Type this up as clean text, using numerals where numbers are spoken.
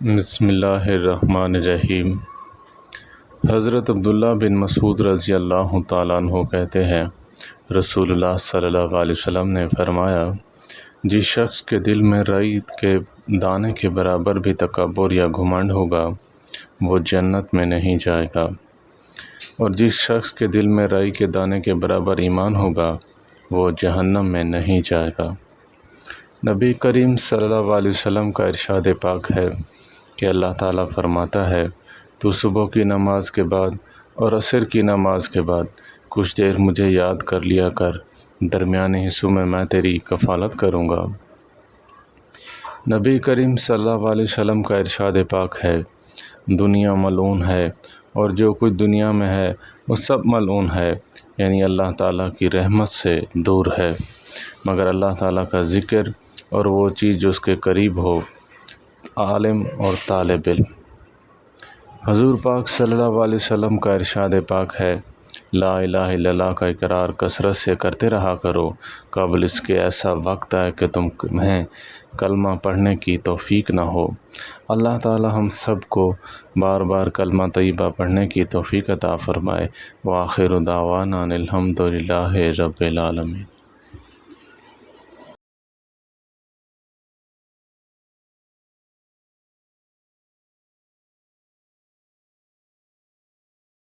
بسم اللہ الرحمن الرحیم۔ حضرت عبداللہ بن مسعود رضی اللہ تعالیٰ عنہ کہتے ہیں، رسول اللہ صلی اللہ علیہ وسلم نے فرمایا، جس شخص کے دل میں رائی کے دانے کے برابر بھی تکبر یا گھمنڈ ہوگا وہ جنت میں نہیں جائے گا، اور جس شخص کے دل میں رائی کے دانے کے برابر ایمان ہوگا وہ جہنم میں نہیں جائے گا۔ نبی کریم صلی اللہ علیہ وسلم کا ارشاد پاک ہے کہ اللہ تعالیٰ فرماتا ہے، تو صبح کی نماز کے بعد اور عصر کی نماز کے بعد کچھ دیر مجھے یاد کر لیا کر، درمیانی حصوں میں تیری کفالت کروں گا۔ نبی کریم صلی اللہ علیہ وسلم کا ارشاد پاک ہے، دنیا ملعون ہے اور جو کچھ دنیا میں ہے وہ سب ملعون ہے، یعنی اللہ تعالیٰ کی رحمت سے دور ہے، مگر اللہ تعالیٰ کا ذکر اور وہ چیز جو اس کے قریب ہو، عالم اور طالب علم۔ حضور پاک صلی اللہ علیہ وسلم کا ارشاد پاک ہے، لا الہ الا اللہ کا اقرار کثرت سے کرتے رہا کرو، قبل اس کے ایسا وقت آئے کہ تمہیں کلمہ پڑھنے کی توفیق نہ ہو۔ اللہ تعالی ہم سب کو بار بار کلمہ طیبہ پڑھنے کی توفیق عطا فرمائے۔ وآخر دعوانا الحمد للہ رب العالمین۔